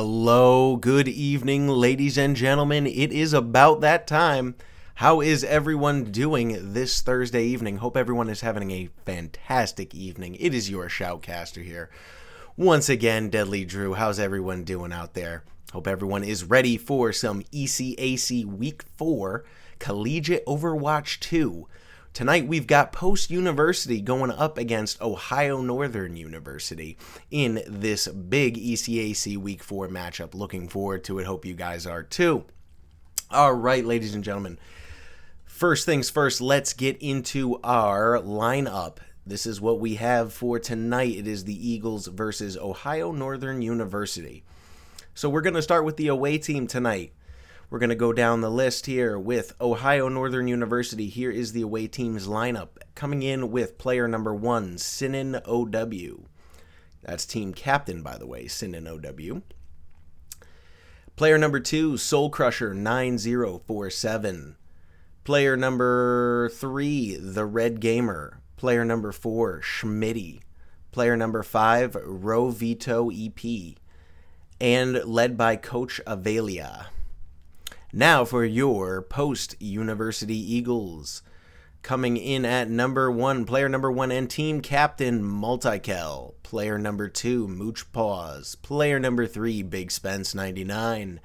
Hello, good evening, ladies and gentlemen. It is about that time. How is everyone doing this Thursday evening? Hope everyone is having a fantastic evening. It is your Shoutcaster here. Once again, DeadlyDrew, how's everyone doing out there? Hope everyone is ready for some ECAC Week 4 Collegiate Overwatch 2. Tonight we've got Post University going up against Ohio Northern University in this big ECAC Week 4 matchup. Looking forward to it. Hope you guys are too. All right, ladies and gentlemen. First things first, let's get into our lineup. This is what we have for tonight. It is the Eagles versus Ohio Northern University. So we're going to start with the away team tonight. We're going to go down the list here with Ohio Northern University. Here is the away team's lineup. Coming in with player number 1, Sinan OW. That's team captain, by the way, Sinan OW. Player number 2, Soul Crusher 9047. Player number 3, The Red Gamer. Player number 4, Schmitty. Player number 5, Rovito EP. And led by Coach Avelia. Now for your post-University Eagles. Coming in at number 1, player number 1 and team captain MultiKel. Player number 2, Mooch Paws. Player number 3, Big Spence 99.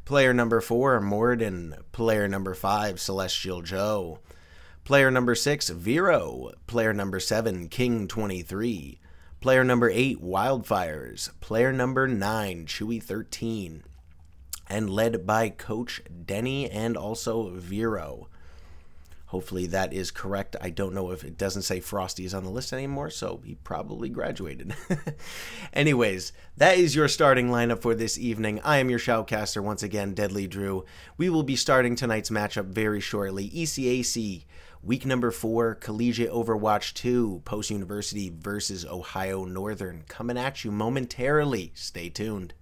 Player number 4, Moridin. Player number 5, Celestial Joe. Player number 6, Vero. Player number 7, King 23. Player number 8, Wildfires. Player number 9, Chewy 13. And led by Coach Denny and also Vero. Hopefully that is correct. I don't know if it doesn't say Frosty is on the list anymore, so he probably graduated. Anyways, that is your starting lineup for this evening. I am your Shoutcaster once again, DeadlyDrew. We will be starting tonight's matchup very shortly. ECAC, week number 4, Collegiate Overwatch 2, Post University versus Ohio Northern. Coming at you momentarily. Stay tuned.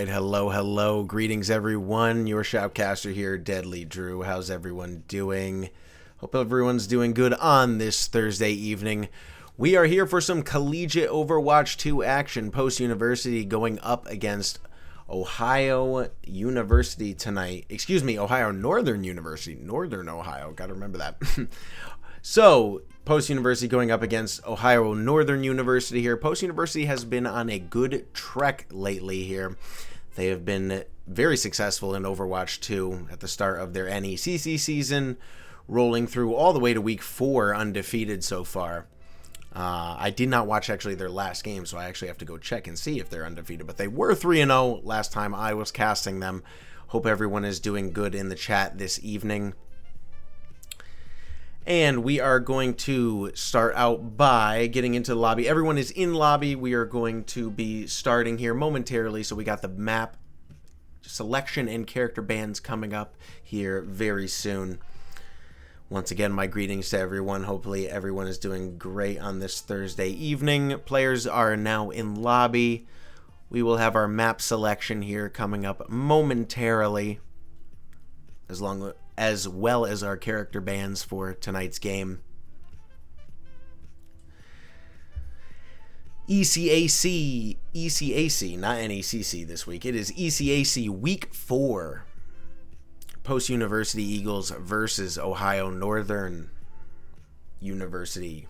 right, hello. Greetings, everyone. Your Shoutcaster here, DeadlyDrew. How's everyone doing? Hope everyone's doing good on this Thursday evening. We are here for some collegiate Overwatch 2 action. Post-University going up against Ohio University tonight. Excuse me, Ohio Northern University. Northern Ohio. Gotta remember that. So, Post-University going up against Ohio Northern University here. Post-University has been on a good trek lately here. They have been very successful in Overwatch 2 at the start of their NECC season, rolling through all the way to week 4 undefeated so far. I did not watch actually their last game, so I actually have to go check and see if they're undefeated. But they were 3-0 last time I was casting them. Hope everyone is doing good in the chat this evening. And we are going to start out by getting into the lobby. Everyone is in lobby. We are going to be starting here momentarily. So we got the map selection and character bans coming up here very soon. Once again, my greetings to everyone. Hopefully everyone is doing great on this Thursday evening. Players are now in lobby. We will have our map selection here coming up momentarily, as well as our character bans for tonight's game. ECAC, not NECC this week. It is ECAC Week 4. Post-University Eagles versus Ohio Northern University.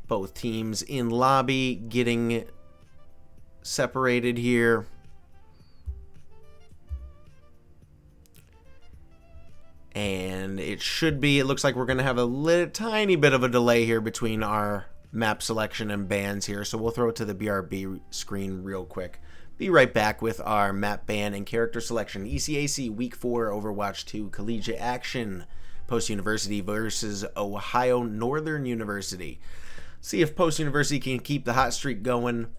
Both teams in lobby getting separated here. And it looks like we're going to have a tiny bit of a delay here between our map selection and bans here. So we'll throw it to the BRB screen real quick. Be right back with our map ban and character selection. ECAC Week 4 Overwatch 2 Collegiate Action. Post-University versus Ohio Northern University. See if Post-University can keep the hot streak going.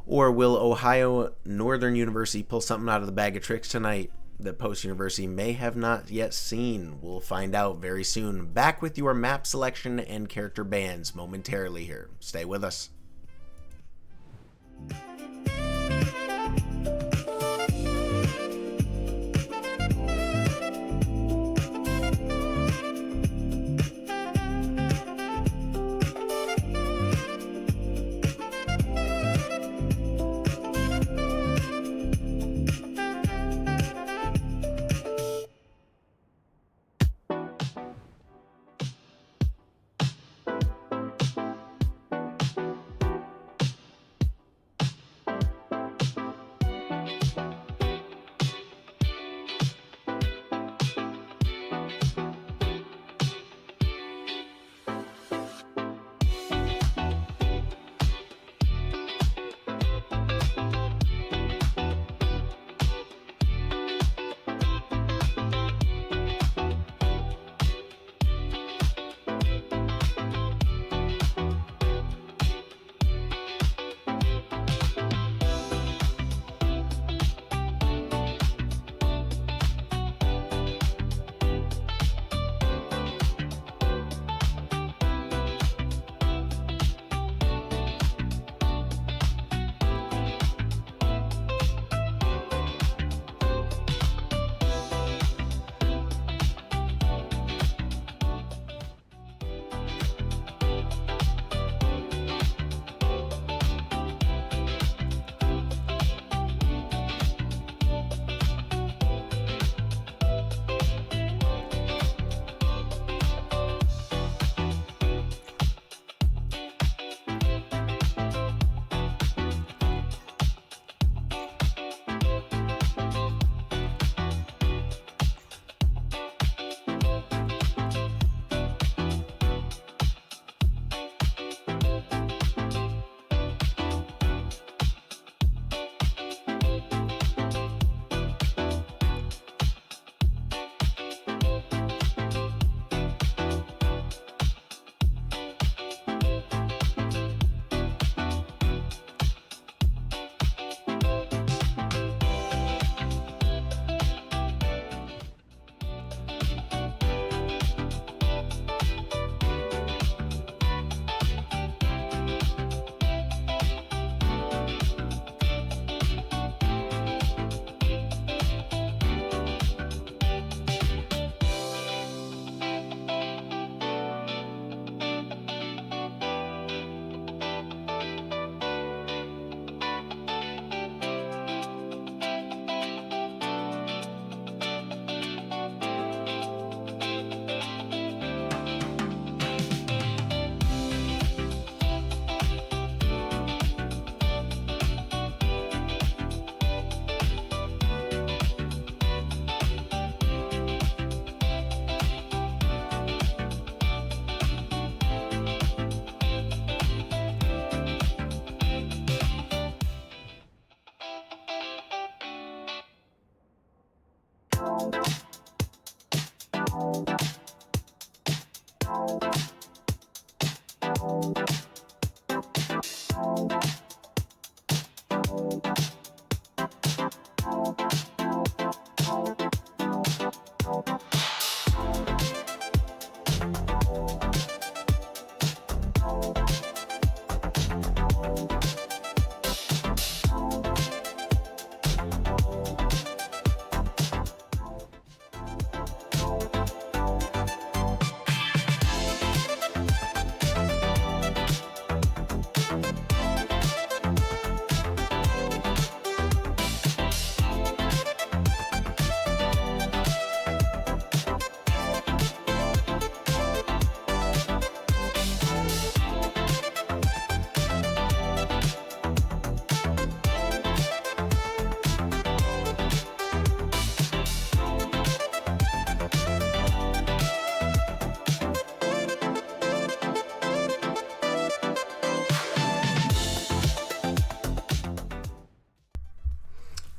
Or will Ohio Northern University pull something out of the bag of tricks tonight that Post-University may have not yet seen? We'll find out very soon. Back with your map selection and character bans momentarily here. Stay with us.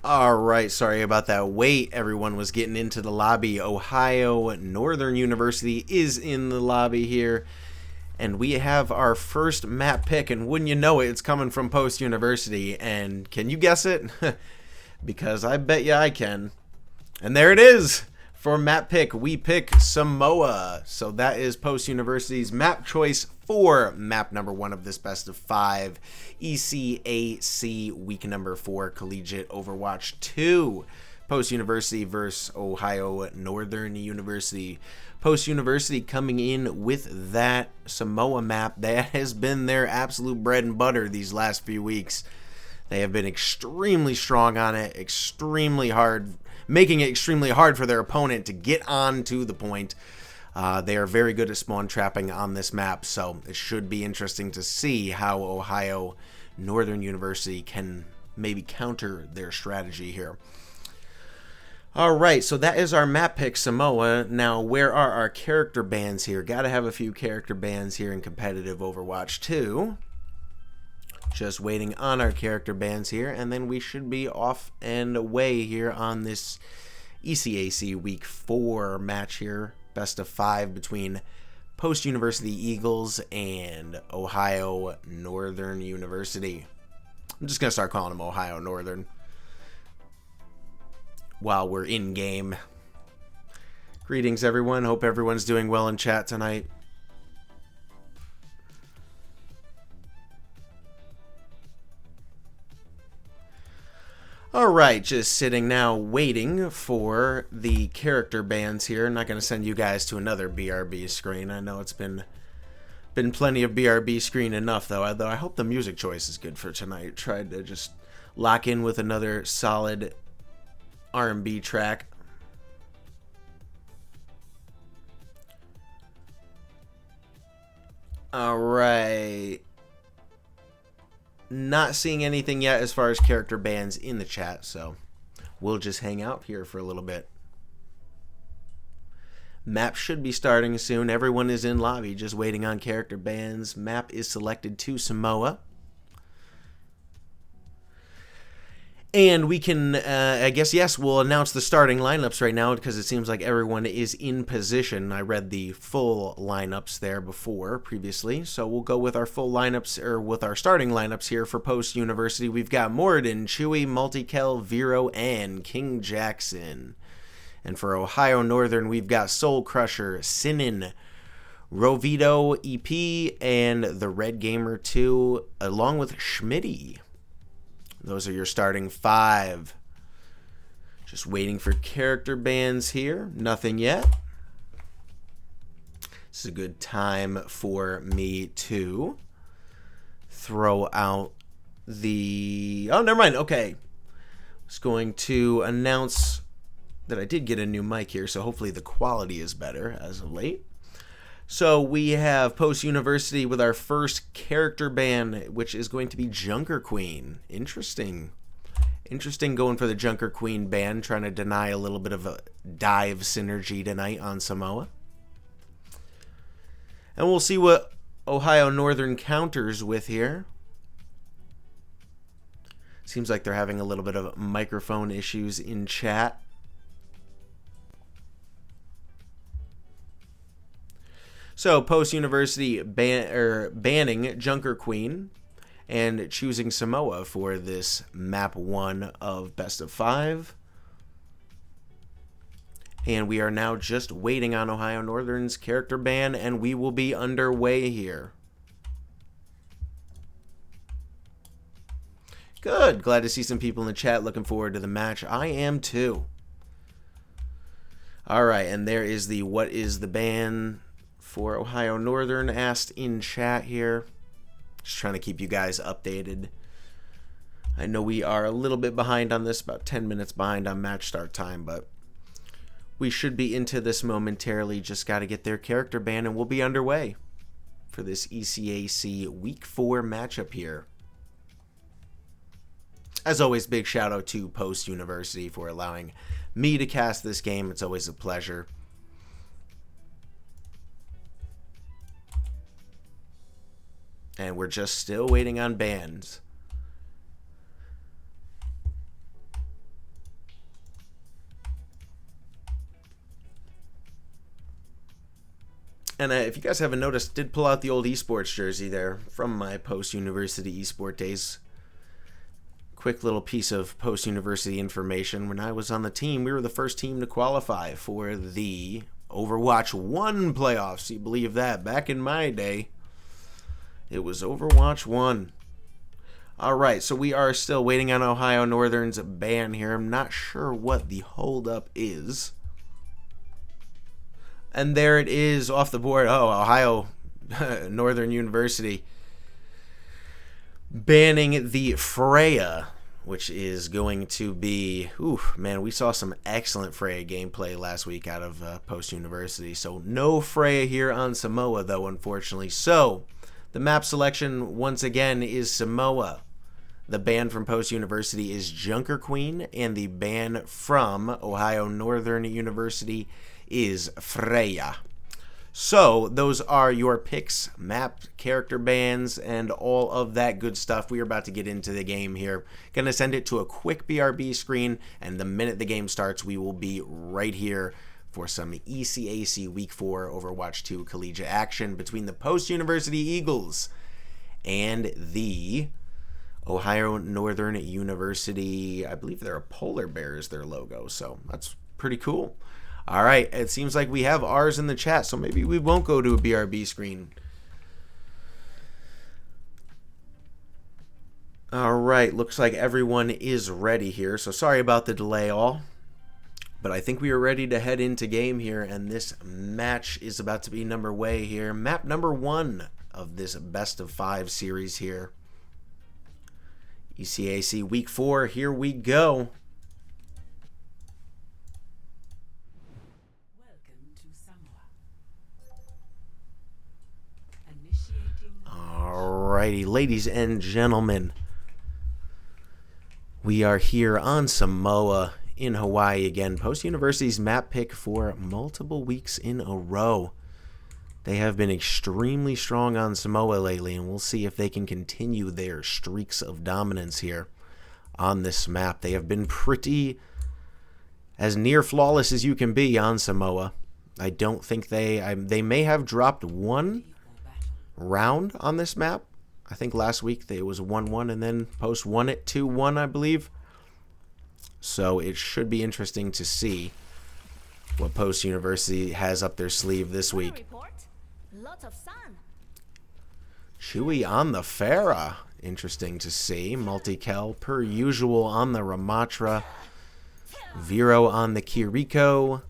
Alright, sorry about that wait. Everyone was getting into the lobby. Ohio Northern University is in the lobby here. And we have our first map pick, and wouldn't you know it, it's coming from Post University. And can you guess it? Because I bet you I can. And there it is! For map pick, we pick Samoa. So that is Post University's map choice for map number 1 of this best of 5 ECAC week number 4 Collegiate Overwatch 2. Post University versus Ohio Northern University. Post University coming in with that Samoa map that has been their absolute bread and butter these last few weeks. They have been extremely strong on it, extremely hard, making it extremely hard for their opponent to get on to the point. They are very good at spawn trapping on this map, so it should be interesting to see how Ohio Northern University can maybe counter their strategy here. Alright, so that is our map pick, Samoa. Now, where are our character bans here? Gotta have a few character bans here in competitive Overwatch 2. Just waiting on our character bans here, and then we should be off and away here on this ECAC Week 4 match here. Best of 5 between Post University Eagles and Ohio Northern University. I'm just going to start calling them Ohio Northern while we're in game. Greetings, everyone. Hope everyone's doing well in chat tonight. Alright, just sitting now waiting for the character bans here. I'm not going to send you guys to another BRB screen. I know it's been plenty of BRB screen enough, though I hope the music choice is good for tonight. Tried to just lock in with another solid R&B track. Alright. Not seeing anything yet as far as character bans in the chat, so we'll just hang out here for a little bit. Map should be starting soon. Everyone is in lobby, just waiting on character bans. Map is selected to Samoa. And we can, I guess, yes, we'll announce the starting lineups right now because it seems like everyone is in position. I read the full lineups there previously. So we'll go with our full lineups, or with our starting lineups here for Post University. We've got Moridin, Chewy, MultiKel, Vero, and KingJackson. And for Ohio Northern, we've got Soul Crusher, Sinin, Rovito, EP, and the Red Gamer 2, along with Schmitty. Those are your starting 5. Just waiting for character bans here. Nothing yet. This is a good time for me to throw out the... Oh, never mind. Okay. I was going to announce that I did get a new mic here, so hopefully the quality is better as of late. So we have Post University with our first character ban, which is going to be Junker Queen. Interesting. Interesting going for the Junker Queen ban, trying to deny a little bit of a dive synergy tonight on Samoa. And we'll see what Ohio Northern counters with here. Seems like they're having a little bit of microphone issues in chat. So, post-university banning Junker Queen and choosing Samoa for this map 1 of best of 5. And we are now just waiting on Ohio Northern's character ban, and we will be underway here. Good. Glad to see some people in the chat. Looking forward to the match. I am too. All right, and there is the what is the ban for Ohio Northern asked in chat here. Just trying to keep you guys updated. I know we are a little bit behind on this, about 10 minutes behind on match start time, but we should be into this momentarily. Just got to get their character ban, and we'll be underway for this ECAC Week 4 matchup here. As always, big shout out to Post University for allowing me to cast this game. It's always a pleasure. And we're just still waiting on bans. And if you guys haven't noticed, did pull out the old esports jersey there from my post-university esport days. Quick little piece of post-university information. When I was on the team, we were the first team to qualify for the Overwatch 1 playoffs. You believe that? Back in my day, it was Overwatch 1. Alright, so we are still waiting on Ohio Northern's ban here. I'm not sure what the holdup is. And there it is off the board. Oh, Ohio Northern University banning the Freya, which is going to be, man, we saw some excellent Freya gameplay last week out of Post University. So no Freya here on Samoa, though, unfortunately. So the map selection, once again, is Samoa. The ban from Post University is Junker Queen, and the ban from Ohio Northern University is Freya. So those are your picks, map, character bans, and all of that good stuff. We are about to get into the game here. Going to send it to a quick BRB screen, and the minute the game starts, we will be right here for some ECAC Week 4 Overwatch 2 collegiate action between the Post-University Eagles and the Ohio Northern University. I believe they're a polar bear is their logo, so that's pretty cool. All right, it seems like we have ours in the chat, so maybe we won't go to a BRB screen. All right, looks like everyone is ready here, so sorry about the delay all. But I think we are ready to head into game here, and this match is about to be underway here. Map number 1 of this best of 5 series here. ECAC Week 4, here we go. Alrighty, ladies and gentlemen, we are here on Samoa in Hawaii again. Post University's map pick for multiple weeks in a row. They have been extremely strong on Samoa lately, and we'll see if they can continue their streaks of dominance here on this map. They have been pretty as near flawless as you can be on Samoa. I don't think they may have dropped one round on this map. I think last week it was 1-1, and then Post won it 2-1, I believe. So it should be interesting to see what Post University has up their sleeve this week. Chewy on the Farah. Interesting to see. MultiKel per usual on the Ramatra. Vero on the Kiriko.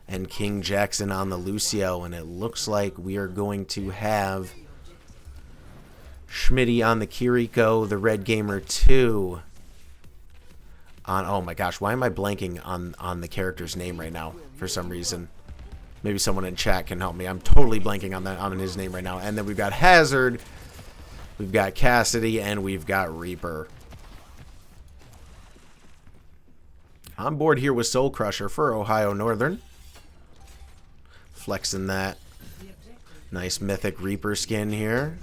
And KingJackson on the Lucio. And it looks like we are going to have Schmitty on the Kiriko, the Red Gamer 2 on, oh my gosh, why am I blanking on the character's name right now for some reason? Maybe someone in chat can help me. I'm totally blanking on his name right now. And then we've got Hazard, we've got Cassidy, and we've got Reaper. On board here with Soul Crusher for Ohio Northern. Flexing that nice mythic Reaper skin here.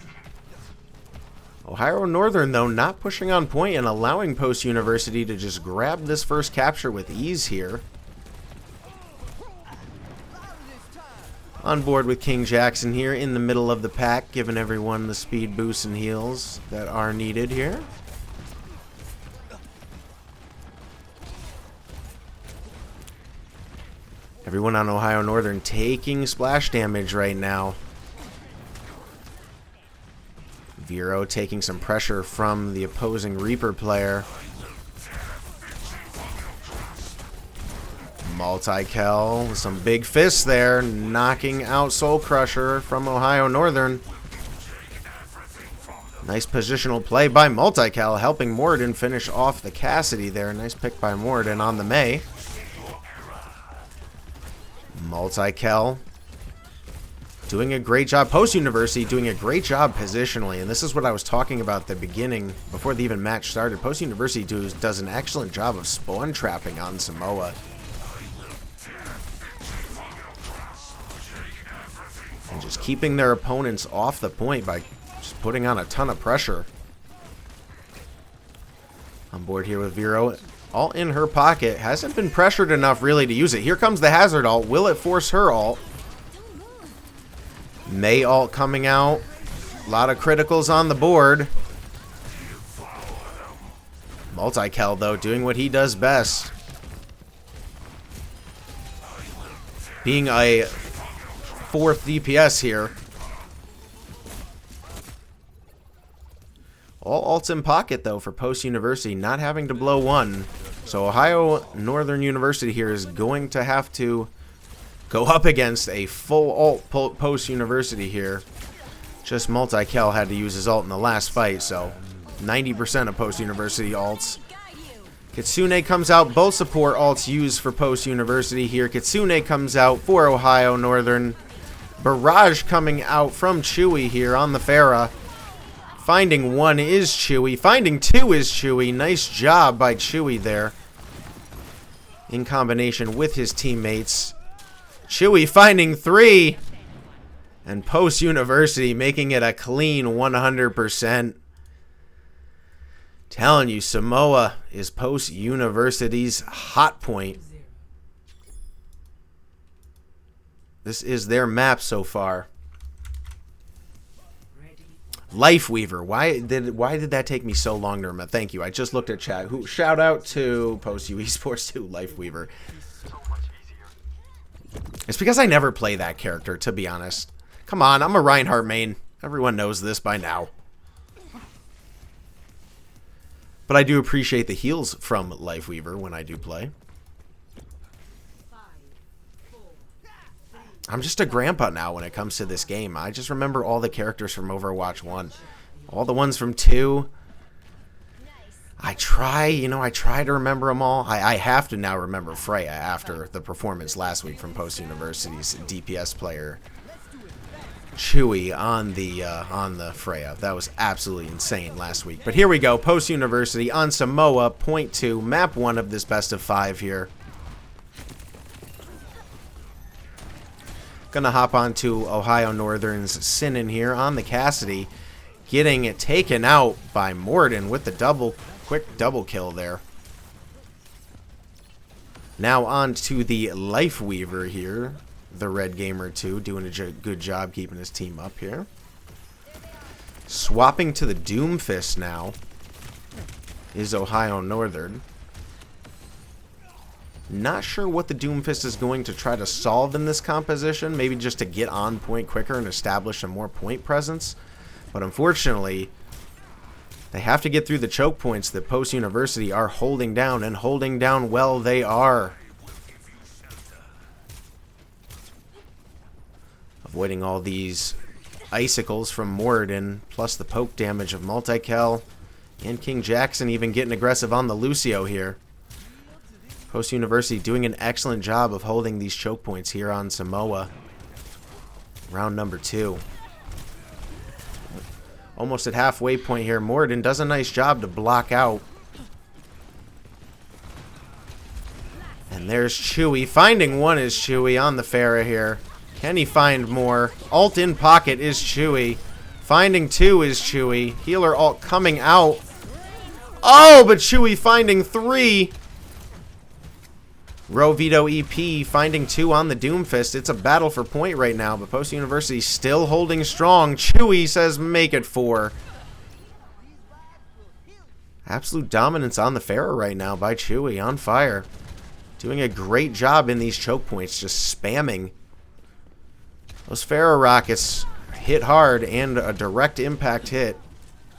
Ohio Northern, though, not pushing on point and allowing Post University to just grab this first capture with ease here. On board with KingJackson here in the middle of the pack, giving everyone the speed boosts and heals that are needed here. Everyone on Ohio Northern taking splash damage right now. Vero taking some pressure from the opposing Reaper player. MultiKel with some big fists there, knocking out Soul Crusher from Ohio Northern. Nice positional play by MultiKel, helping Moridin finish off the Cassidy there. Nice pick by Moridin on the May. MultiKel doing a great job. Post University doing a great job positionally, and this is what I was talking about at the beginning before the even match started. Post University does an excellent job of spawn trapping on Samoa. And just keeping their opponents off the point by just putting on a ton of pressure. On board here with Vero. All in her pocket. Hasn't been pressured enough really to use it. Here comes the Hazard ult. Will it force her ult? May ult coming out. A lot of criticals on the board. MultiKel though doing what he does best. Being a 4th DPS here. All ults in pocket though for Post University, not having to blow one. So Ohio Northern University here is going to have to go up against a full ult Post University here. Just MultiKel had to use his ult in the last fight, so 90% of Post University ults. Kitsune comes out, both support ults used for Post University here. Kitsune comes out for Ohio Northern. Barrage coming out from Chewy here on the Farah. Finding one is Chewy. Finding two is Chewy. Nice job by Chewy there. In combination with his teammates. Chewy finding 3. And Post University making it a clean 100%. Telling you, Samoa is Post University's hot point. This is their map so far. Lifeweaver. Why did that take me so long to remember? Thank you. I just looked at chat. Shout out to Post U Esports 2 Lifeweaver. It's because I never play that character, to be honest. Come on, I'm a Reinhardt main. Everyone knows this by now. But I do appreciate the heals from Lifeweaver when I do play. I'm just a grandpa now when it comes to this game. I just remember all the characters from Overwatch 1. All the ones from 2. I try to remember them all. I have to now remember Freya after the performance last week from Post University's DPS player Chewy on the Freya. That was absolutely insane last week. But here we go. Post University on Samoa, point 2, map 1 of this best of 5 here. Gonna hop onto Ohio Northern's Sinnin here on the Cassidy. Getting it taken out by Moridin with the quick double kill there. Now on to the Lifeweaver here. The Red Gamer 2 doing a good job keeping his team up here. Swapping to the Doomfist now is Ohio Northern. Not sure what the Doomfist is going to try to solve in this composition. Maybe just to get on point quicker and establish a more point presence. But unfortunately, they have to get through the choke points that Post University are holding down, and holding down well they are. Avoiding all these icicles from Moridin, plus the poke damage of MultiKel. And KingJackson even getting aggressive on the Lucio here. Post University doing an excellent job of holding these choke points here on Samoa. Round number 2. Almost at halfway point here. Moridin does a nice job to block out. And there's Chewy. Finding one is Chewy on the Farah here. Can he find more? Ult in pocket is Chewy. Finding 2 is Chewy. Healer ult coming out. Oh, but Chewy finding 3. Rovito EP finding 2 on the Doomfist. It's a battle for point right now, but Post University still holding strong. Chewy says make it 4. Absolute dominance on the Vero right now by Chewy, on fire. Doing a great job in these choke points, just spamming. Those Vero rockets hit hard, and a direct impact hit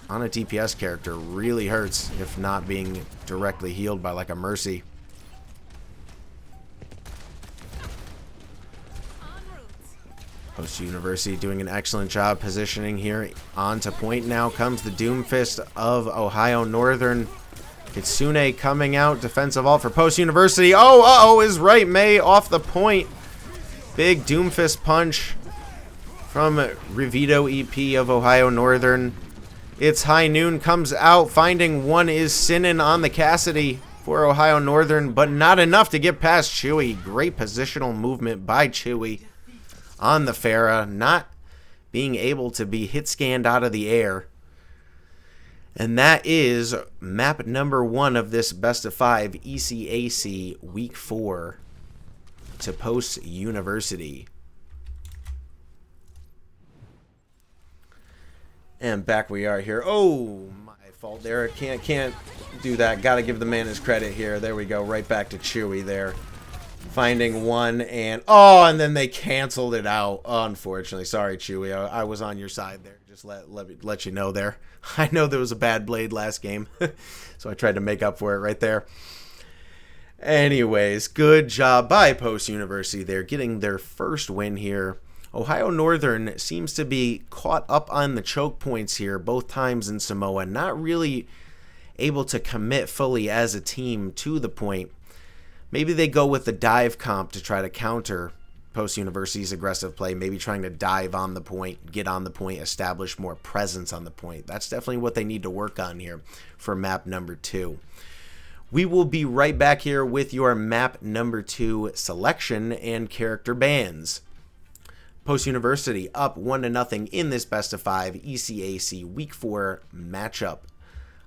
on a DPS character really hurts if not being directly healed by like a Mercy. Post University doing an excellent job positioning here. On to point now comes the Doomfist of Ohio Northern. Kitsune coming out. Defensive ult for Post University. Oh, uh-oh, is right. May off the point. Big Doomfist punch from Revito EP of Ohio Northern. It's High Noon comes out. Finding 1 is Sinan on the Cassidy for Ohio Northern, but not enough to get past Chewy. Great positional movement by Chewy on the Vero, not being able to be hit scanned out of the air. And that is map number 1 of this best of 5 ECAC week 4 to Post University. And back we are here. Oh, my fault there. Can't do that. Got to give the man his credit here. There we go. Right back to Chewy there. Finding 1 and and then they canceled it out. Unfortunately, sorry Chewy, I was on your side there. Just let you know there. I know there was a bad blade last game, so I tried to make up for it right there. Anyways, good job by Post University. They're getting their first win here. Ohio Northern seems to be caught up on the choke points here both times in Samoa, not really able to commit fully as a team to the point. Maybe they go with the dive comp to try to counter Post University's aggressive play, maybe trying to dive on the point, get on the point, establish more presence on the point. That's definitely what they need to work on here for map number 2. We will be right back here with your map number 2 selection and character bans. Post University up 1-0 in this best of 5 ECAC week 4 matchup.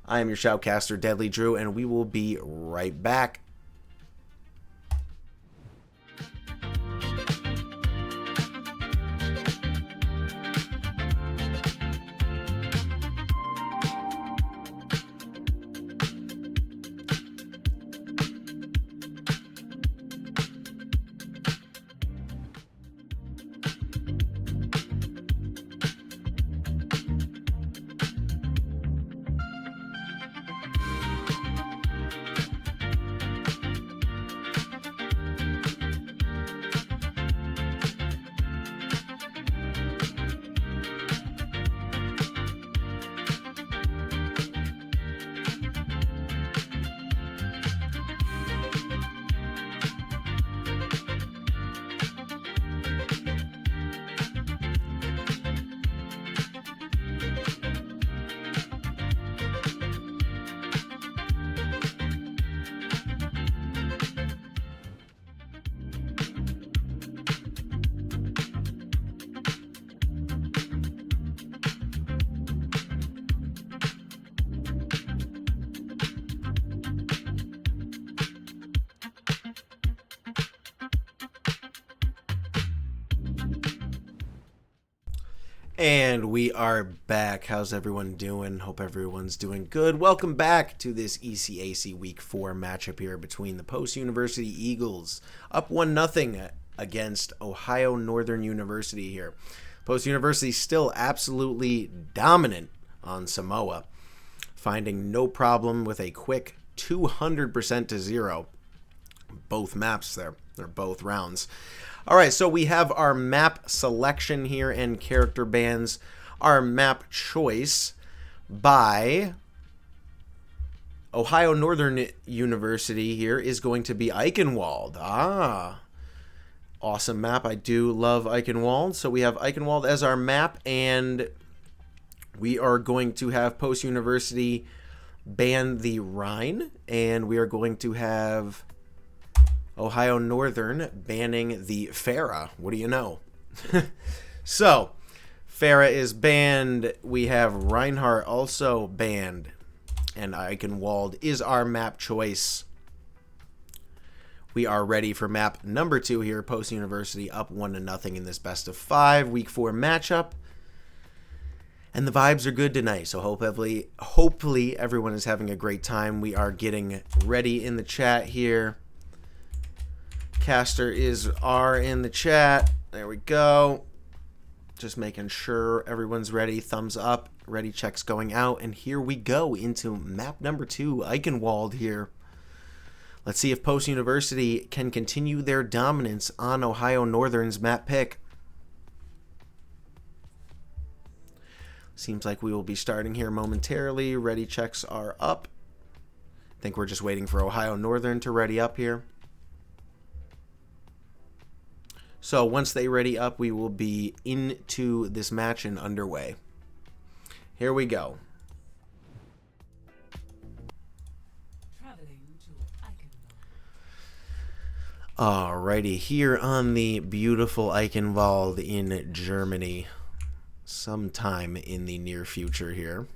I am your Shoutcaster, DeadlyDrew, and we will be right back. And we are back. How's everyone doing? Hope everyone's doing good. Welcome back to this ECAC Week 4 matchup here between the Post University Eagles. Up 1-0 against Ohio Northern University here. Post University still absolutely dominant on Samoa, finding no problem with a quick 200% to 0. Both maps there. They're both rounds. All right, so we have our map selection here and character bans. Our map choice by Ohio Northern University here is going to be Eichenwald. Awesome map. I do love Eichenwald. So we have Eichenwald as our map, and we are going to have Post University ban the Rhine, and we are going to have Ohio Northern banning the Vero. What do you know? So, Vero is banned. We have Reinhardt also banned. And Eichenwald is our map choice. We are ready for map number 2 here. Post University up 1-0 in this best of 5 week 4 matchup. And the vibes are good tonight, so hopefully everyone is having a great time. We are getting ready in the chat here. Caster is R in the chat. There we go. Just making sure everyone's ready. Thumbs up. Ready checks going out. And here we go into map number 2, Eichenwald here. Let's see if Post University can continue their dominance on Ohio Northern's map pick. Seems like we will be starting here momentarily. Ready checks are up. I think we're just waiting for Ohio Northern to ready up here. So once they ready up, we will be into this match and underway. Here we go. Alrighty, here on the beautiful Eichenwald in Germany. Sometime in the near future here.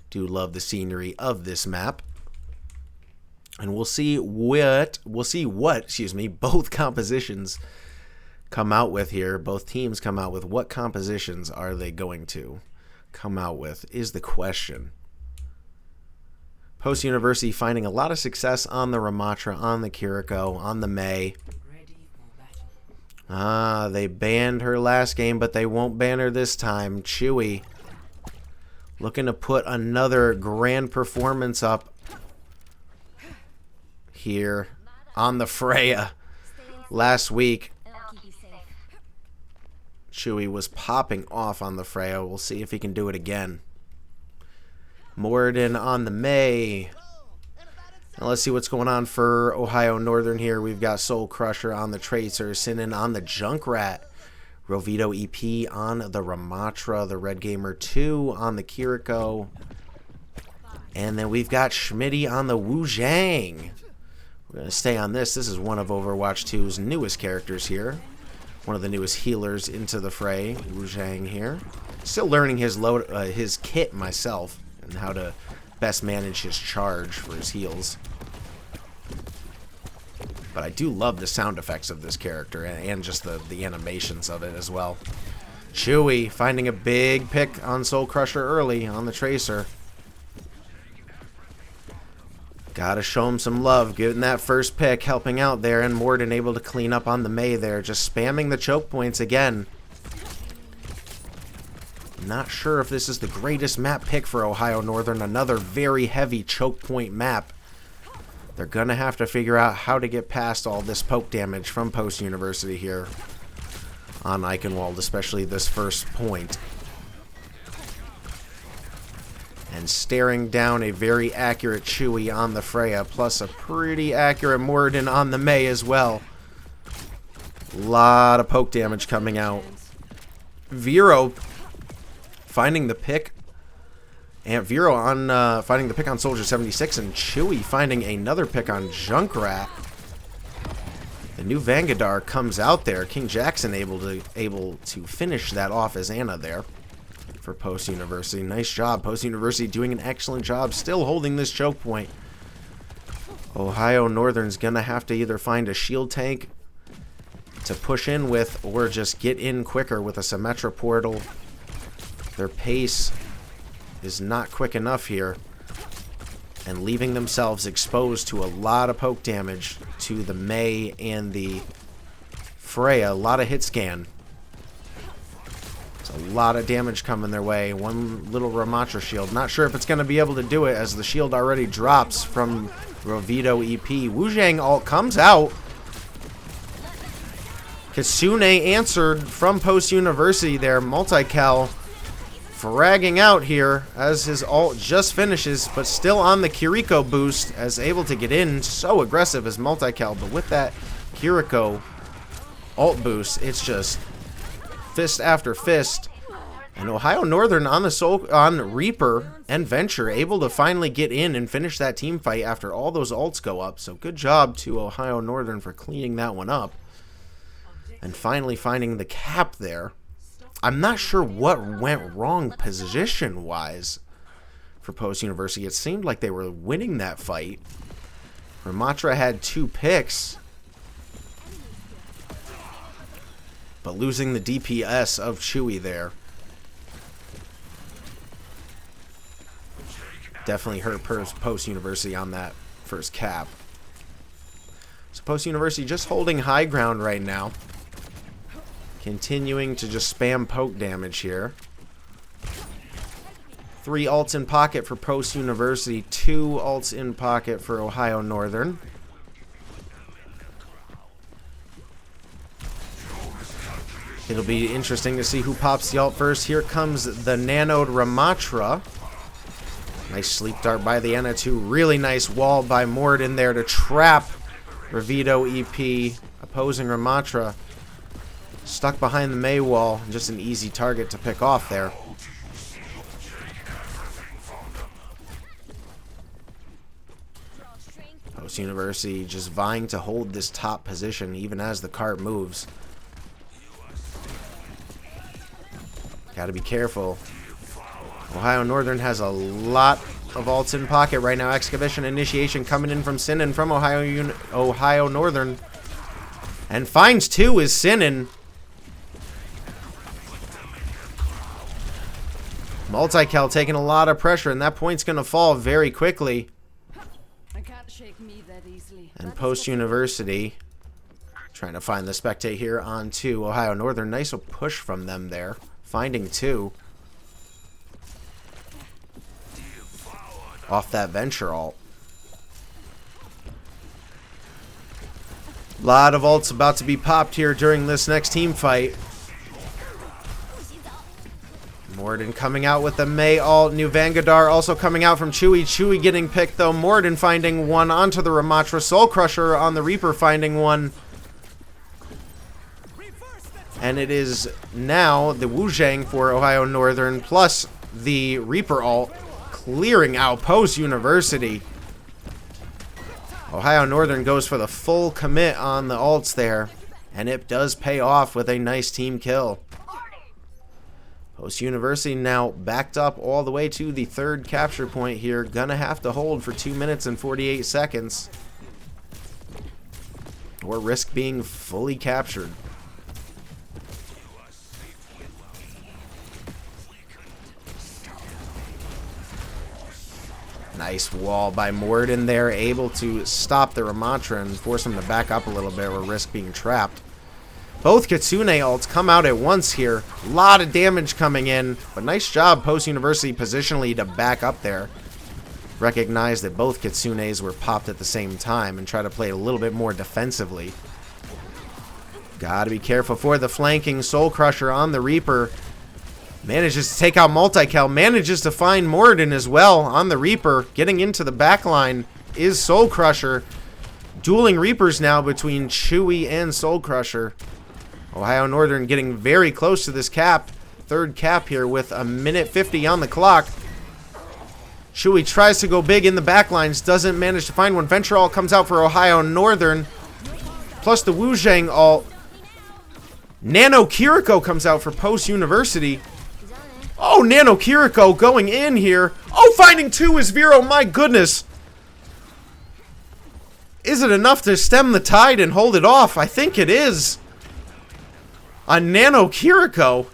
Do love the scenery of this map. And we'll see what both compositions come out with here. Both teams come out with. What compositions are they going to come out with is the question. Post University finding a lot of success on the Ramatra, on the Kiriko, on the May. They banned her last game, but they won't ban her this time. Chewy looking to put another grand performance up here on the Freya. Last week, Chewy was popping off on the Freya. We'll see if he can do it again. Moridin on the May. Now let's see what's going on for Ohio Northern here. We've got Soul Crusher on the Tracer, Sinan on the Junkrat, Rovito EP on the Ramatra, the Red Gamer 2 on the Kiriko, and then we've got Schmitty on the Wu Zhang. We're going to stay on this. This is one of Overwatch 2's newest characters here. One of the newest healers into the fray, Wu Zhang here. Still learning his kit myself and how to best manage his charge for his heals. But I do love the sound effects of this character and just the animations of it as well. Chewy finding a big pick on Soul Crusher early on the Tracer. Gotta show him some love, getting that first pick, helping out there, and Moridin able to clean up on the May there, just spamming the choke points again. Not sure if this is the greatest map pick for Ohio Northern. Another very heavy choke point map. They're going to have to figure out how to get past all this poke damage from Post University here on Eichenwald, especially this first point. And staring down a very accurate Chewy on the Freya, plus a pretty accurate Moridin on the May as well. A lot of poke damage coming out. Vero finding the pick, and Vero on finding the pick on Soldier 76, and Chewy finding another pick on Junkrat. The new Vangadar comes out there. KingJackson able to finish that off as Anna there for Post University. Nice job, Post University doing an excellent job, still holding this choke point. Ohio Northern's gonna have to either find a shield tank to push in with, or just get in quicker with a Symmetra portal. Their pace is not quick enough here, and leaving themselves exposed to a lot of poke damage to the May and the Freya. A lot of hit scan. It's a lot of damage coming their way. One little Ramatra shield. Not sure if it's going to be able to do it, as the shield already drops from Rovito EP. Wu Zhang ult comes out. Kitsune answered from Post University there. MultiKel fragging out here as his ult just finishes, but still on the Kiriko boost, as able to get in. So aggressive as MultiKel, but with that Kiriko ult boost, it's just fist after fist. And Ohio Northern on Reaper and Venture able to finally get in and finish that team fight after all those ults go up. So good job to Ohio Northern for cleaning that one up and finally finding the cap there. I'm not sure what went wrong position-wise for Post University. It seemed like they were winning that fight, Ramatra had 2 picks. But losing the DPS of Chewy there definitely hurt Post University on that first cap. So Post University just holding high ground right now. Continuing to just spam poke damage here. 3 ults in pocket for Post University. 2 ults in pocket for Ohio Northern. It'll be interesting to see who pops the ult first. Here comes the nanoed Ramatra. Nice sleep dart by the N2. Really nice wall by Moridin there to trap Revito EP. Opposing Ramatra. Stuck behind the May wall. Just an easy target to pick off there. Post University just vying to hold this top position even as the cart moves. Gotta be careful. Ohio Northern has a lot of ults in pocket right now. Excavation initiation coming in from Sinan from Ohio Northern. And finds 2 is Sinan. MultiKel taking a lot of pressure, and that point's going to fall very quickly. And Post University trying to find the spectate here on 2. Ohio Northern, nice a push from them there. Finding 2. Off that Venture ult. A lot of ults about to be popped here during this next team fight. Moridin coming out with the May ult. New Vangadar also coming out from Chewy. Chewy getting picked though. Moridin finding 1 onto the Ramatra. Soul Crusher on the Reaper finding 1. And it is now the Wuzhang for Ohio Northern plus the Reaper ult clearing out Post University. Ohio Northern goes for the full commit on the ults there. And it does pay off with a nice team kill. Post University now backed up all the way to the 3rd capture point here. Gonna have to hold for 2 minutes and 48 seconds. Or risk being fully captured. Nice wall by Moridin there, able to stop the Ramatra and force him to back up a little bit or risk being trapped. Both Kitsune ults come out at once here. A lot of damage coming in, but nice job Post University positionally to back up there. Recognize that both Kitsunes were popped at the same time and try to play a little bit more defensively. Gotta be careful for the flanking Soul Crusher on the Reaper. Manages to take out MultiKel. Manages to find Moridin as well on the Reaper. Getting into the backline is Soul Crusher. Dueling Reapers now between Chewy and Soul Crusher. Ohio Northern getting very close to this cap. 3rd cap here with a minute 50 on the clock. Chewy tries to go big in the backlines. Doesn't manage to find one. Venture ult comes out for Ohio Northern. Plus the Wuzhang ult. Nano Kiriko comes out for Post University. Oh, Nano Kiriko going in here. Oh, finding 2 is Vero. My goodness. Is it enough to stem the tide and hold it off? I think it is. A Nano Kiriko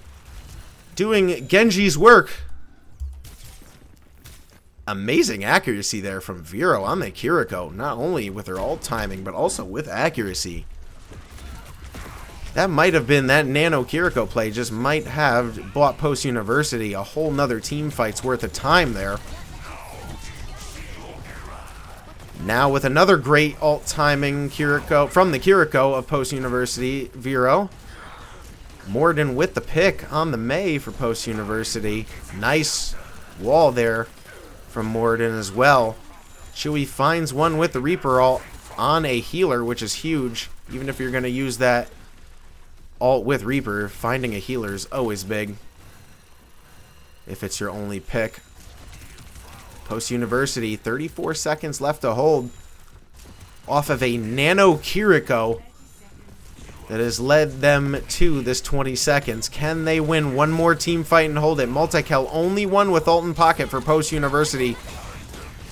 doing Genji's work. Amazing accuracy there from Vero on the Kiriko. Not only with her ult timing, but also with accuracy. That might have been that Nano Kiriko play. Just might have bought Post University a whole nother team fight's worth of time there. Now with another great ult timing Kiriko from the Kiriko of Post University, Vero. Moridin with the pick on the May for Post University. Nice wall there from Moridin as well. Chewy finds 1 with the Reaper ult on a healer, which is huge. Even if you're going to use that ult with Reaper, finding a healer is always big if it's your only pick. Post University, 34 seconds left to hold off of a Nano Kiriko that has led them to this 20 seconds. Can they win one more team fight and hold it? MultiKel only one with ult in pocket for Post University.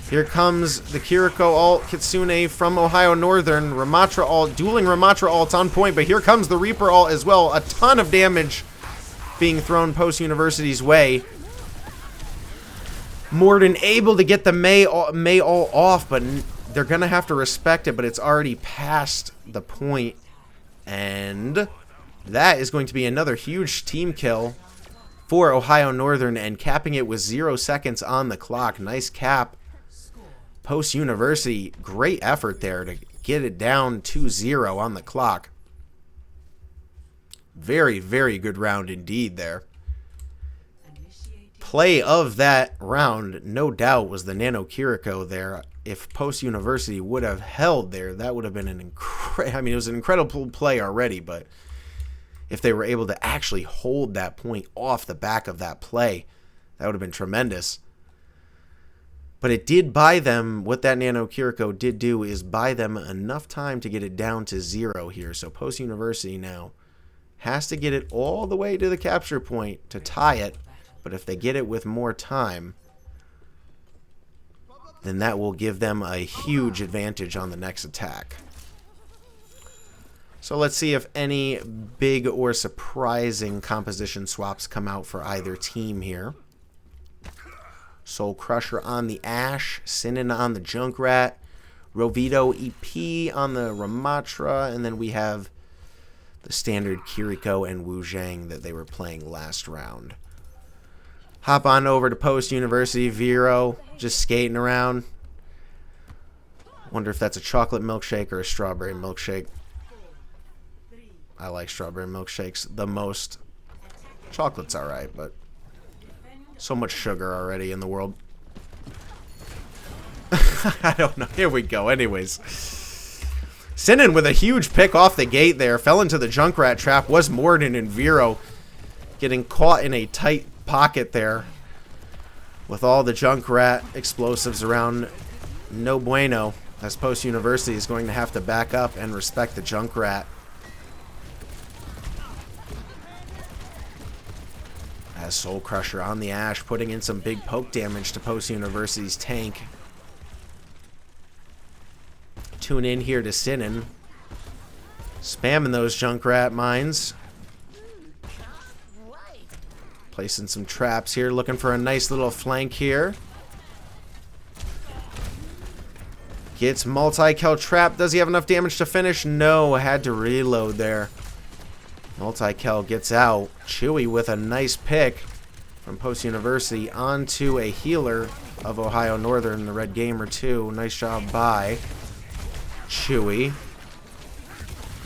Here comes the Kiriko ult, Kitsune from Ohio Northern. Ramatra ult, dueling Ramatra ult's on point, but here comes the Reaper ult as well. A ton of damage being thrown Post University's way. Moridin able to get the May ult off, but they're going to have to respect it, but it's already past the point. And that is going to be another huge team kill for Ohio Northern, and capping it with 0 seconds on the clock. Nice cap. Post University, great effort there to get it down 2-0 on the clock. Very, very good round indeed there. Play of that round, no doubt, was the Nano Kiriko there. If Post University would have held there, that would have been an I mean, it was an incredible play already, but if they were able to actually hold that point off the back of that play, that would have been tremendous. But it did buy them, what that Nano Kiriko did do is buy them enough time to get it down to 0 here. So Post University now has to get it all the way to the capture point to tie it. But if they get it with more time, then that will give them a huge advantage on the next attack. So let's see if any big or surprising composition swaps come out for either team here. Soul Crusher on the Ashe, Sinan on the Junkrat, Rovito EP on the Ramatra, and then we have the standard Kiriko and Wu Zhang that they were playing last round. Hop on over to Post University. Vero just skating around. Wonder if that's a chocolate milkshake or a strawberry milkshake. I like strawberry milkshakes the most. Chocolate's alright, but so much sugar already in the world. I don't know. Here we go. Anyways. Sinan with a huge pick off the gate there. Fell into the Junkrat trap. Was Moridin and Vero getting caught in a tight pocket there with all the Junkrat explosives around. No bueno, as Post University is going to have to back up and respect the Junkrat. As Soul Crusher on the Ashe, putting in some big poke damage to Post University's tank. Tune in here to Sinan. Spamming those Junkrat mines. Placing some traps here, looking for a nice little flank here. Gets MultiKel trapped. Does he have enough damage to finish? No, had to reload there. MultiKel gets out. Chewy with a nice pick from Post University onto a healer of Ohio Northern, the Red Gamer 2. Nice job by Chewy.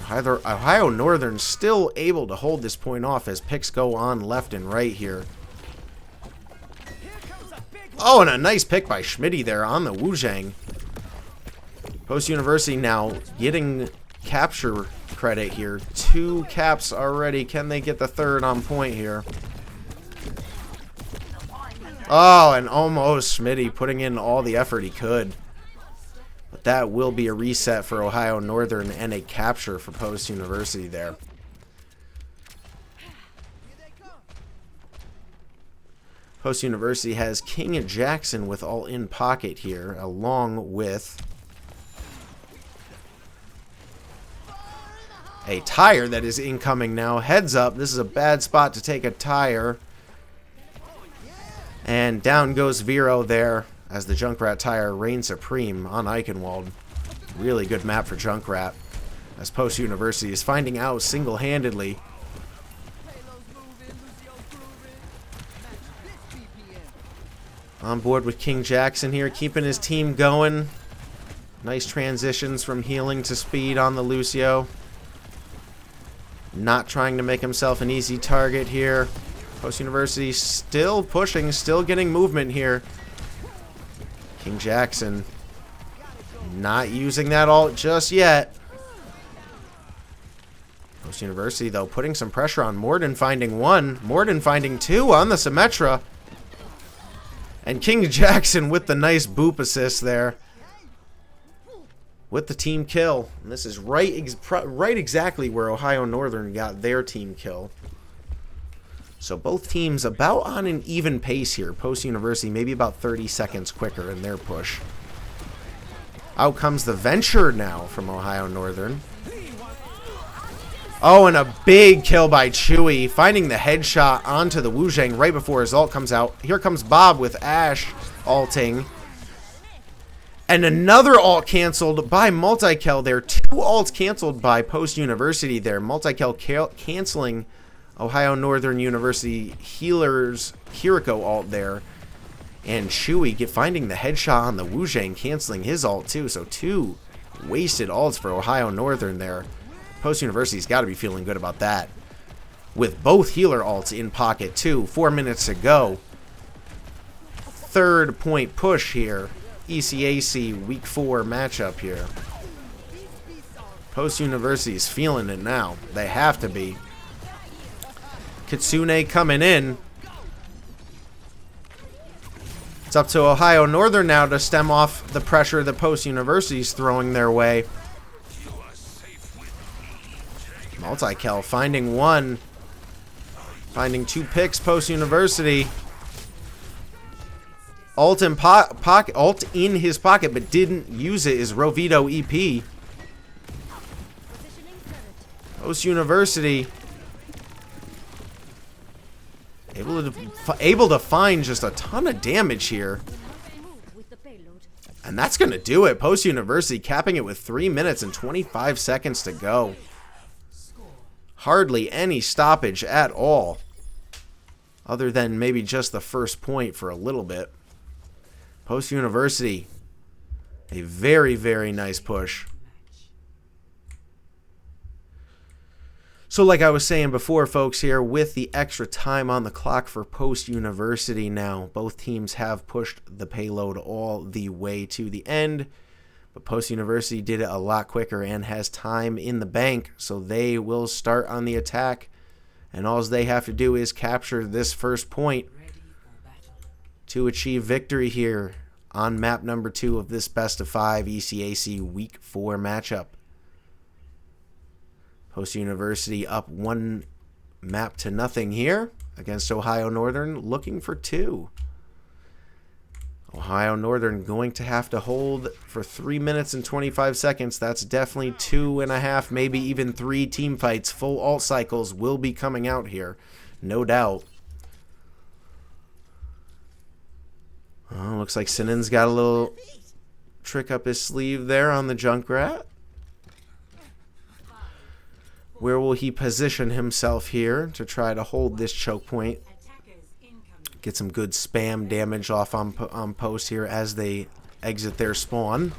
Ohio Northern still able to hold this point off as picks go on left and right here. Oh, and a nice pick by Schmitty there on the Wu Zhang. Post University now getting capture credit here. 2 caps already. Can they get the third on point here? Oh, and almost Schmitty putting in all the effort he could. But that will be a reset for Ohio Northern and a capture for Post University there. Post University has KingJackson with all in pocket here, along with a tire that is incoming now. Heads up, this is a bad spot to take a tire. And down goes Vero there as the Junkrat tire reigns supreme on Eichenwald. Really good map for Junkrat, as Post University is finding out single-handedly. On board with KingJackson here, keeping his team going. Nice transitions from healing to speed on the Lucio. Not trying to make himself an easy target here. Post University still pushing, still getting movement here. KingJackson not using that ult just yet. Post University, though, putting some pressure on Moridin, finding 1. Moridin finding 2 on the Symmetra. And KingJackson with the nice boop assist there. With the team kill. And this is right exactly where Ohio Northern got their team kill. So both teams about on an even pace here. Post University maybe about 30 seconds quicker in their push. Out comes the Venture now from Ohio Northern. Oh, and a big kill by Chewy, finding the headshot onto the Wu Zhang right before his ult comes out. Here comes Bob with Ash ulting. And another ult canceled by MultiKel there. 2 ults canceled by Post University there. MultiKel canceling Ohio Northern University Healer's Kiriko ult there. And Chewy finding the headshot on the Wu Zhang, canceling his ult too. So 2 wasted ults for Ohio Northern there. Post University's got to be feeling good about that. With both healer ults in pocket too. 4 minutes to go. 3rd point push here. ECAC Week 4 matchup here. Post University's feeling it now. They have to be. Kitsune coming in. It's up to Ohio Northern now to stem off the pressure that Post University's throwing their way. MultiKel finding 1. Finding 2 picks, Post University. Ult in his pocket, but didn't use it is Rovito EP. Post University able to find just a ton of damage here. And that's going to do it. Post University capping it with 3 minutes and 25 seconds to go. Hardly any stoppage at all. Other than maybe just the first point for a little bit. Post University, a very, very nice push. So like I was saying before, folks, here, with the extra time on the clock for Post University now, both teams have pushed the payload all the way to the end. But Post University did it a lot quicker and has time in the bank, so they will start on the attack. And all they have to do is capture this first point to achieve victory here on map number 2 of this best of 5 ECAC Week 4 matchup. Post University up 1 map to nothing here against Ohio Northern, looking for 2. Ohio Northern going to have to hold for 3 minutes and 25 seconds. That's definitely 2.5, maybe even 3 team fights. Full ult cycles will be coming out here, no doubt. Oh, looks like Sinan's got a little trick up his sleeve there on the Junkrat. Where will he position himself here to try to hold this choke point? Get some good spam damage off on post here as they exit their spawn.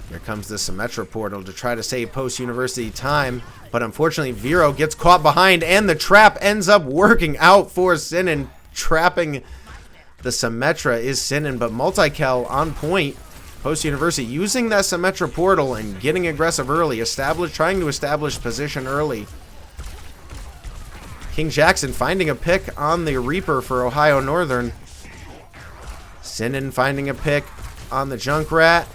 Here comes the Symmetra portal to try to save Post University time. But unfortunately, Vero gets caught behind, and the trap ends up working out for Sinan. Trapping the Symmetra is Sinan, but MultiKel on point. Post University using that Symmetra portal and getting aggressive early. Trying to establish position early. KingJackson finding a pick on the Reaper for Ohio Northern. Sinan finding a pick on the Junkrat.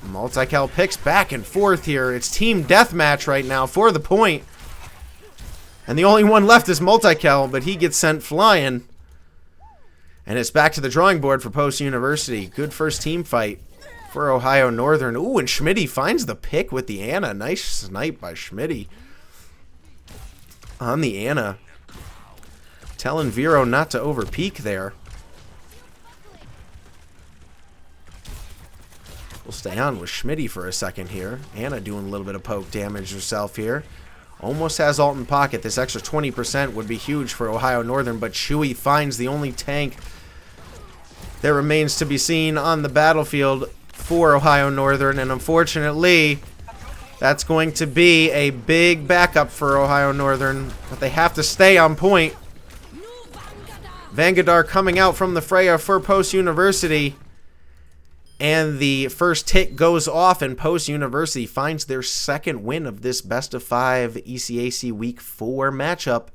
MultiKel picks back and forth here. It's team deathmatch right now for the point. And the only one left is MultiKel, but he gets sent flying. And it's back to the drawing board for Post University. Good first team fight for Ohio Northern. Ooh, and Schmitty finds the pick with the Ana. Nice snipe by Schmitty on the Ana. Telling Vero not to overpeak there. We'll stay on with Schmitty for a second here. Ana doing a little bit of poke damage herself here. Almost has ult in pocket. This extra 20% would be huge for Ohio Northern, but Chewy finds the only tank that remains to be seen on the battlefield for Ohio Northern, and unfortunately, that's going to be a big backup for Ohio Northern, but they have to stay on point. Vangadar coming out from the Freya for Post University. And the first tick goes off, and Post University finds their second win of this best of 5 ECAC Week 4 matchup.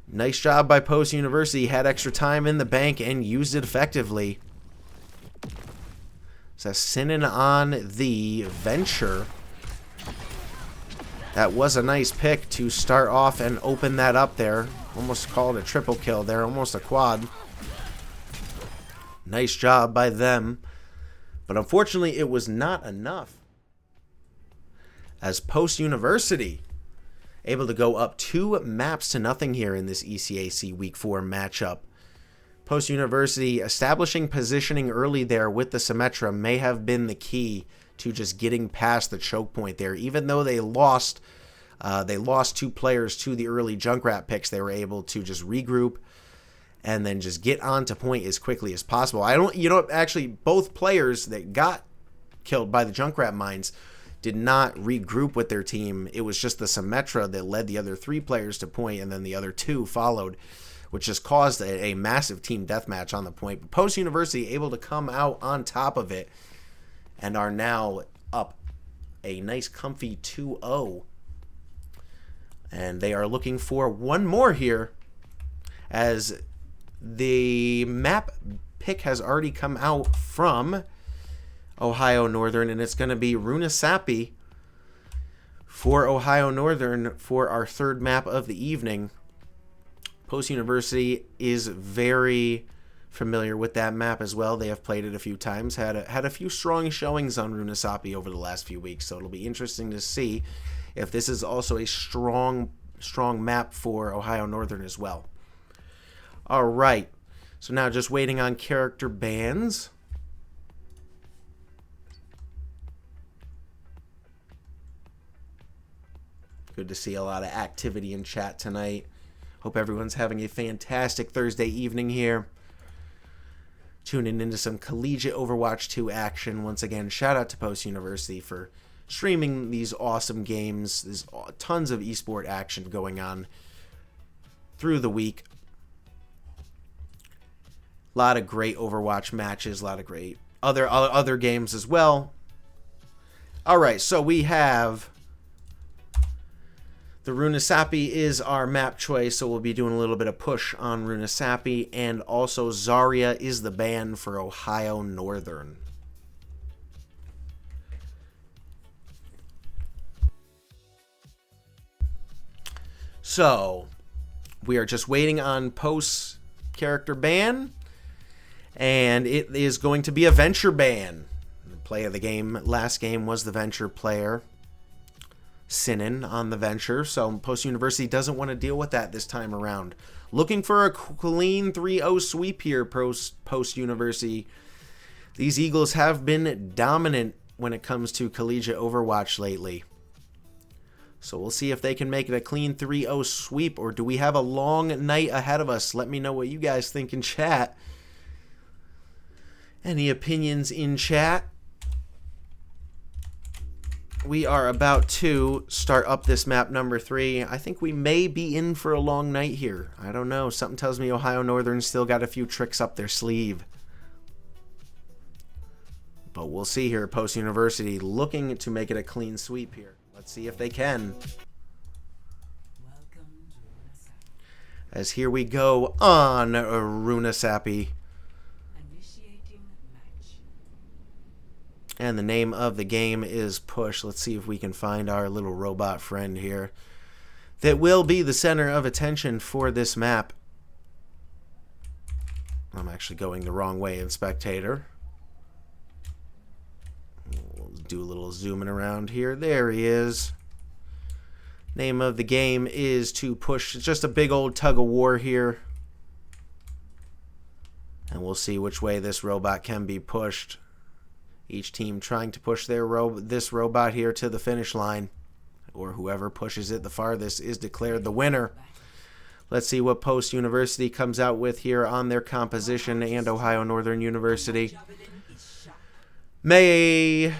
Nice job by Post University. Had extra time in the bank and used it effectively. So Sinan on the Venture. That was a nice pick to start off and open that up there. Almost called a triple kill there, almost a quad. Nice job by them. But unfortunately, it was not enough. As Post University able to go up 2 maps to nothing here in this ECAC Week 4 matchup. Post University establishing positioning early there with the Symmetra may have been the key to just getting past the choke point there. Even though they lost 2 players to the early Junkrat picks, they were able to just regroup and then just get onto point as quickly as possible. Actually, both players that got killed by the Junkrat mines did not regroup with their team. It was just the Symmetra that led the other 3 players to point, and then the other 2 followed, which just caused a massive team deathmatch on the point. But Post University able to come out on top of it and are now up a nice comfy 2-0. And they are looking for one more here, as the map pick has already come out from Ohio Northern, and it's going to be Runasapi for Ohio Northern for our 3rd map of the evening. Post University is very familiar with that map as well. They have played it a few times, had a few strong showings on Runasapi over the last few weeks, so it'll be interesting to see if this is also a strong map for Ohio Northern as well. All right, so now just waiting on character bans. Good to see a lot of activity in chat tonight. Hope everyone's having a fantastic Thursday evening here. Tuning into some collegiate Overwatch 2 action. Once again, shout out to Post University for streaming these awesome games. There's tons of esport action going on through the week. A lot of great Overwatch matches, a lot of great other games as well. All right, so we have the Runasapi is our map choice, so we'll be doing a little bit of push on Runasapi, and also Zarya is the ban for Ohio Northern. So, we are just waiting on Post's character ban, and it is going to be a Venture ban. The play of the game, last game, was the Venture player, Sinan, on the Venture, so Post University doesn't want to deal with that this time around. Looking for a clean 3-0 sweep here, Post University. These Eagles have been dominant when it comes to collegiate Overwatch lately. So we'll see if they can make it a clean 3-0 sweep, or do we have a long night ahead of us? Let me know what you guys think in chat. Any opinions in chat? We are about to start up this map number 3. I think we may be in for a long night here. I don't know. Something tells me Ohio Northern still got a few tricks up their sleeve. But we'll see here. Post University looking to make it a clean sweep here. Let's see if they can. As here we go on Runasapi. And the name of the game is Push. Let's see if we can find our little robot friend here that will be the center of attention for this map. I'm actually going the wrong way in Spectator. We'll do a little zooming around here. There he is. Name of the game is to Push. It's just a big old tug of war here. And we'll see which way this robot can be pushed. Each team trying to push this robot here to the finish line, or whoever pushes it the farthest is declared the winner. Let's see what Post University comes out with here on their composition, and Ohio Northern University. May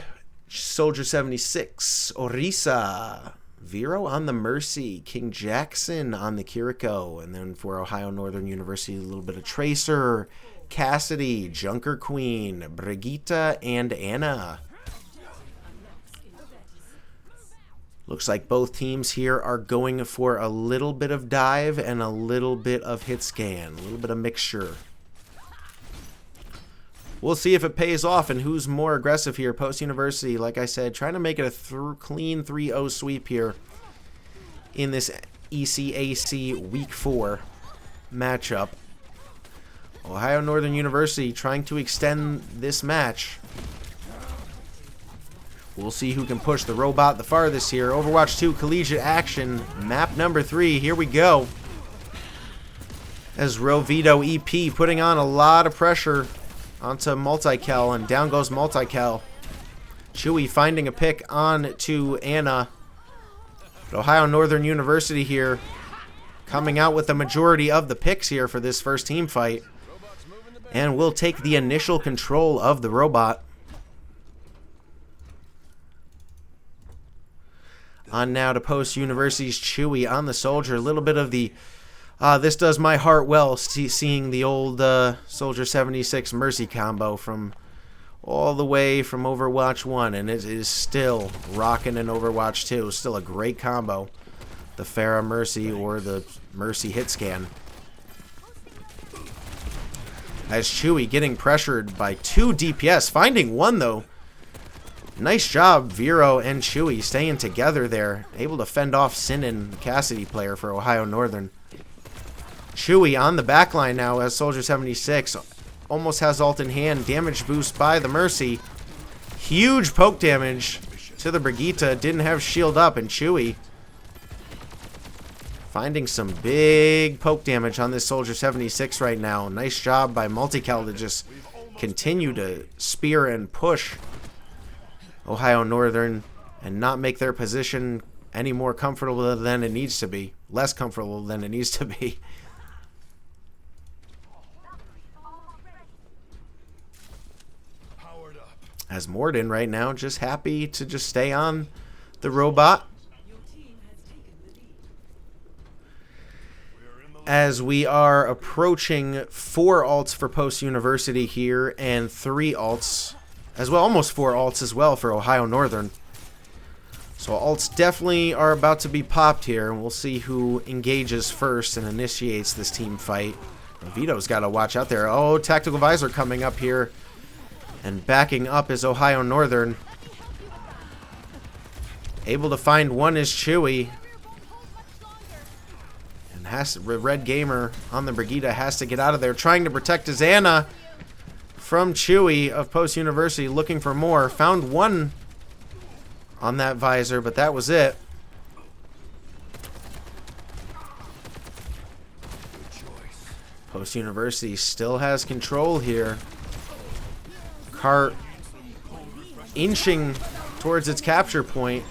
Soldier 76, Orisa, Vero on the Mercy, KingJackson on the Kiriko, and then for Ohio Northern University, a little bit of Tracer, Cassidy, Junker Queen, Brigitte, and Anna. Looks like both teams here are going for a little bit of dive and a little bit of hit scan, a little bit of mixture. We'll see if it pays off and who's more aggressive here. Post University, like I said, trying to make it a clean 3-0 sweep here. in this ECAC Week 4 matchup. Ohio Northern University trying to extend this match. We'll see who can push the robot the farthest here. Overwatch 2 Collegiate Action, map number 3. Here we go. As Vero EP putting on a lot of pressure onto MultiKel, and down goes MultiKel. Chewy finding a pick on to Anna. But Ohio Northern University here coming out with the majority of the picks here for this first team fight. And will take the initial control of the robot. On now to Post University's Chewy on the Soldier. A little bit of the this does my heart well, seeing the old Soldier 76 Mercy combo from all the way from Overwatch 1, and it is still rocking in Overwatch 2. Still a great combo, the Farah Mercy or the Mercy hit scan. As Chewy getting pressured by 2 DPS, finding 1 though. Nice job, Vero and Chewy staying together there, able to fend off Sinan, the Cassidy player for Ohio Northern. Chewy on the backline now as Soldier 76 almost has ult in hand. Damage boost by the Mercy. Huge poke damage to the Brigitte. Didn't have shield up, and Chewy finding some big poke damage on this Soldier 76 right now. Nice job by MultiKel to just continue to spear and push Ohio Northern and not make their position any more comfortable than it needs to be. Less comfortable than it needs to be. As Moridin right now just happy to just stay on the robot. As we are approaching 4 ults for Post University here and 3 ults as well, almost 4 ults as well for Ohio Northern. So ults definitely are about to be popped here, and we'll see who engages first and initiates this team fight. Vito's got to watch out there. Oh, Tactical Visor coming up here. And backing up is Ohio Northern. Able to find 1 is Chewy. And Red Gamer on the Brigitte has to get out of there. Trying to protect his Anna from Chewy of Post University. Looking for more. Found 1 on that visor, but that was it. Post University still has control here. Cart inching towards its capture point.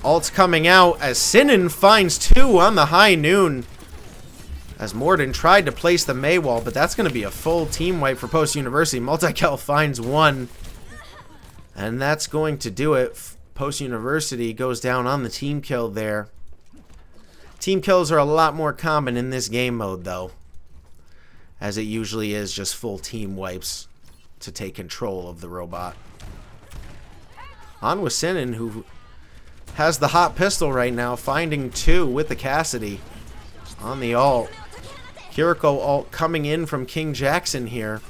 Ult's coming out as Sinan finds 2 on the high noon. As Moridin tried to place the May wall, but that's going to be a full team wipe for Post University. MultiKel finds 1. And that's going to do it. Post University goes down on the team kill there. Team kills are a lot more common in this game mode though, as it usually is just full team wipes to take control of the robot. On with Sinan, who has the hot pistol right now, finding 2 with the Cassidy on the ult. Kiriko ult coming in from KingJackson here.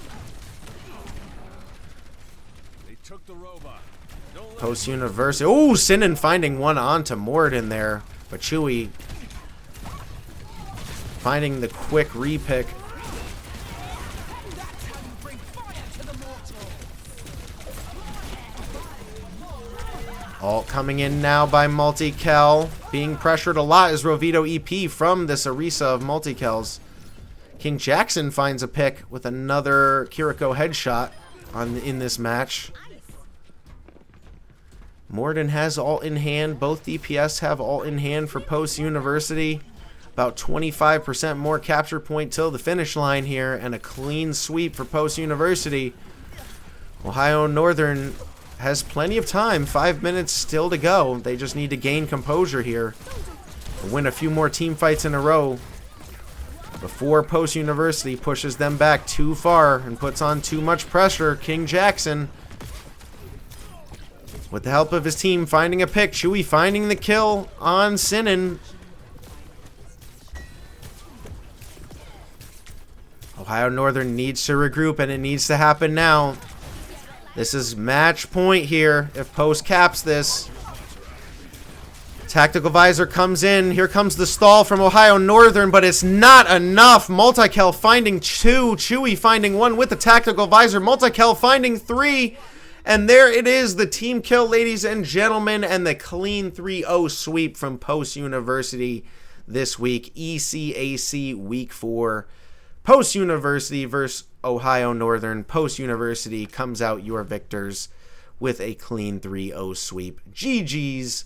Post University. Oh, Sinan finding 1 onto Moridin there, but Chewy finding the quick repick. Ult coming in now by MultiKel. Being pressured a lot is Vero EP from this Arisa of MultiKels. KingJackson finds a pick with another Kiriko headshot in this match. Moridin has ult in hand. Both DPS have ult in hand for Post University. About 25% more capture point till the finish line here, and a clean sweep for Post University. Ohio Northern has plenty of time. 5 minutes still to go. They just need to gain composure here and win a few more team fights in a row before Post University pushes them back too far and puts on too much pressure. KingJackson, with the help of his team, finding a pick. Chewy finding the kill on Sinan. Ohio Northern needs to regroup, and it needs to happen now. This is match point here if Post caps this. Tactical Visor comes in. Here comes the stall from Ohio Northern, but it's not enough. MultiKel finding 2. Chewy finding 1 with the Tactical Visor. MultiKel finding 3. And there it is, the team kill, ladies and gentlemen, and the clean 3-0 sweep from Post University this week. ECAC Week 4. Post University versus Ohio Northern. Post University comes out your victors with a clean 3-0 sweep. GG's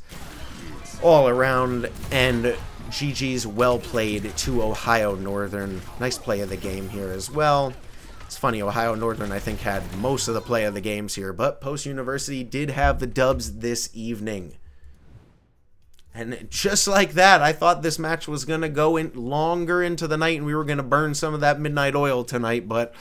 all around, and GG's well played to Ohio Northern. Nice play of the game here as well. It's funny, Ohio Northern, I think, had most of the play of the games here, but Post University did have the dubs this evening. And just like that, I thought this match was going to go in longer into the night, and we were going to burn some of that midnight oil tonight, but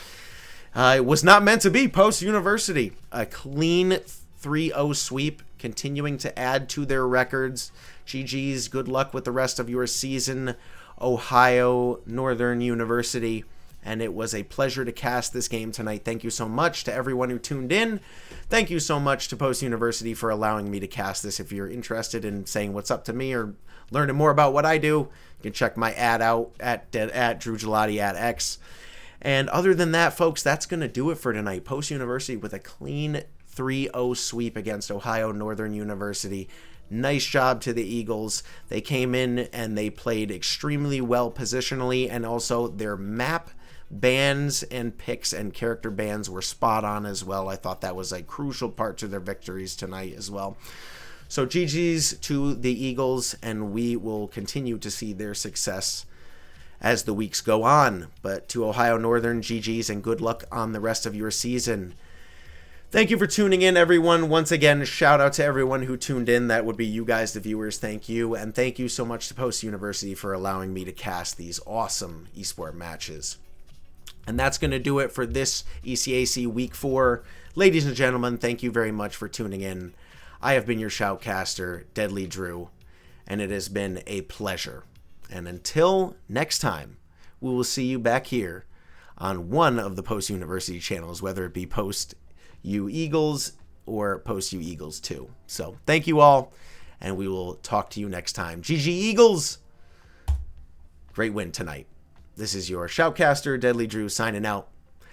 it was not meant to be. Post University, a clean 3-0 sweep, continuing to add to their records. GG's, good luck with the rest of your season, Ohio Northern University. And it was a pleasure to cast this game tonight. Thank you so much to everyone who tuned in. Thank you so much to Post University for allowing me to cast this. If you're interested in saying what's up to me or learning more about what I do, you can check my ad out at Drew Gelati at X. And other than that, folks, that's going to do it for tonight. Post University with a clean 3-0 sweep against Ohio Northern University. Nice job to the Eagles. They came in and they played extremely well positionally, and also their map bans and picks and character bans were spot on as well. I thought that was a crucial part to their victories tonight as well. So GG's to the Eagles, and we will continue to see their success as the weeks go on. But to Ohio Northern, GG's, and good luck on the rest of your season. Thank you for tuning in, everyone. Once again, shout out to everyone who tuned in. That would be you guys, the viewers. Thank you. And thank you so much to Post University for allowing me to cast these awesome esport matches. And that's going to do it for this ECAC Week 4. Ladies and gentlemen, thank you very much for tuning in. I have been your Shoutcaster, DeadlyDrew, and it has been a pleasure. And until next time, we will see you back here on one of the Post University channels, whether it be Post U Eagles or Post U Eagles 2. So thank you all, and we will talk to you next time. GG Eagles! Great win tonight. This is your Shoutcaster, DeadlyDrew, signing out.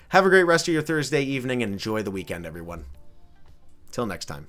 Have a great rest of your Thursday evening and enjoy the weekend, everyone. Till next time.